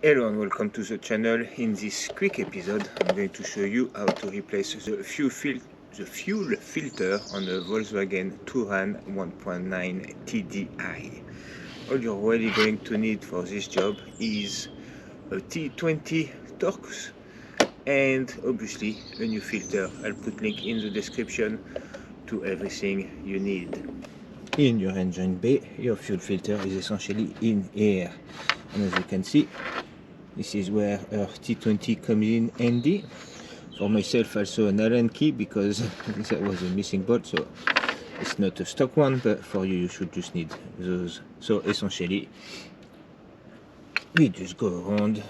Hello and welcome to the channel. In this quick episode I'm going to show you how to replace the fuel filter on the Volkswagen Touran 1.9 TDI. All you're really going to need for this job is a T20 Torx and obviously a new filter. I'll put link in the description to everything you need. In your engine bay, your fuel filter is essentially in here, and as you can see, this is where our T20 comes in handy. For myself also an Allen key, because there was a missing bolt, so it's not a stock one, but for you, you should just need those. So essentially, we just go around,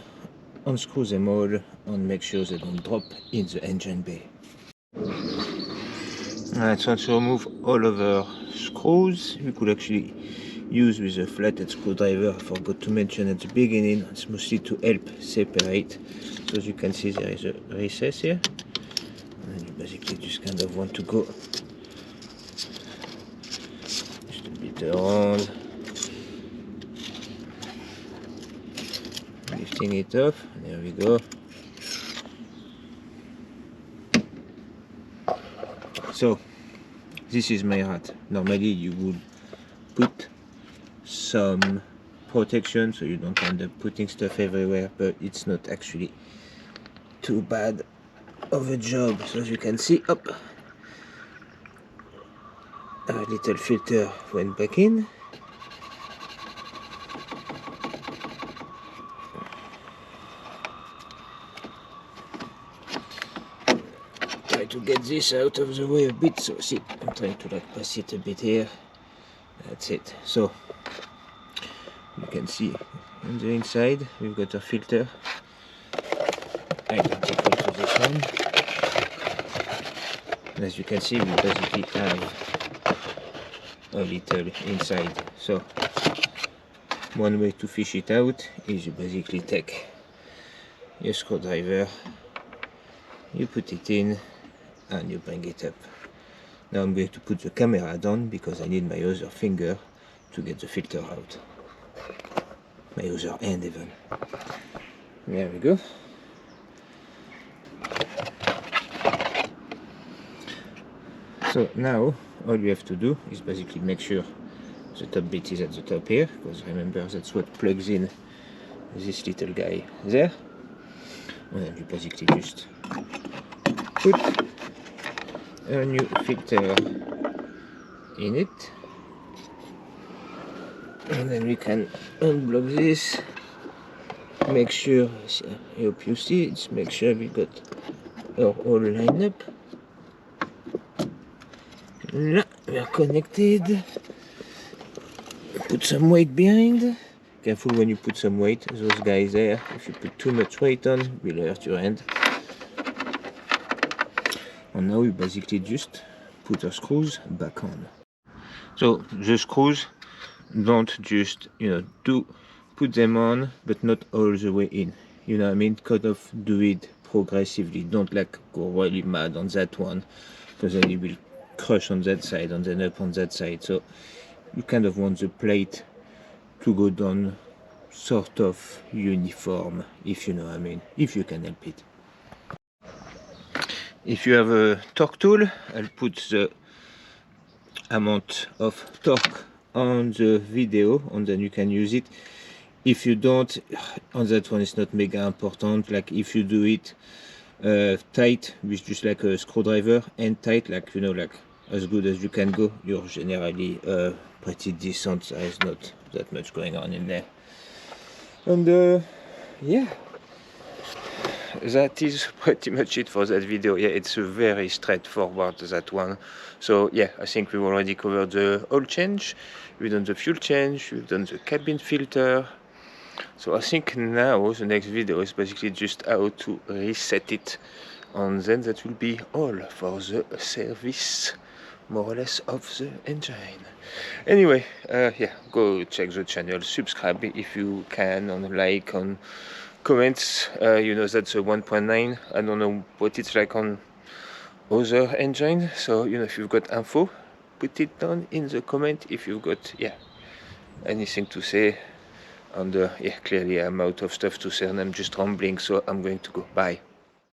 unscrew them all, and make sure they don't drop in the engine bay. Alright, so to remove all of our screws, you could actually use with a flathead screwdriver. I forgot to mention at the beginning, it's mostly to help separate. So as you can see, there is a recess here, and you basically just kind of want to go just a bit around, lifting it off. There we go. So this is my hat. Normally you would put some protection so you don't end up putting stuff everywhere, but it's not actually too bad of a job. So as you can see, up, our little filter went back in. Try to get this out of the way a bit. So see, I'm trying to like pass it a bit here. That's it. So you can see on the inside we've got a filter identical to this one, and as you can see, we basically have a little inside. So one way to fish it out is you basically take your screwdriver, you put it in, and you bring it up. Now I'm going to put the camera down because I need my other finger to get the filter out. My other hand even. There we go. So now all you have to do is basically make sure the top bit is at the top here, because remember that's what plugs in this little guy there. And then you basically just put a new filter in it, and then we can unblock this. Make sure, I hope you see it, make sure we got our all lined up. Là, we are connected. Put some weight behind. Careful when you put some weight, those guys there, if you put too much weight on, will hurt your hand. And now we basically just put our screws back on. So the screws, don't just, put them on, but not all the way in. You know what I mean? Kind of do it progressively. Don't like go really mad on that one, because then you will crush on that side and then up on that side. So you kind of want the plate to go down sort of uniform, if you know what I mean, if you can help it. If you have a torque tool, I'll put the amount of torque on the video and then you can use it. If you don't, on that one it's not mega important. Like if you do it tight with just like a screwdriver and tight, like like as good as you can go, you're generally pretty decent. There's not that much going on in there. And yeah, that is pretty much it for that video. Yeah, it's very straightforward, that one. So yeah, I think we've already covered the oil change, we've done the fuel change, we've done the cabin filter. So I think now the next video is basically just how to reset it, and then that will be all for the service, more or less, of the engine. Anyway, yeah, go check the channel, subscribe if you can, and like, and comments. That's a 1.9. I don't know what it's like on other engine, so if you've got info, put it down in the comment. If you've got anything to say, And yeah, clearly I'm out of stuff to say and I'm just rambling, so I'm going to go. Bye.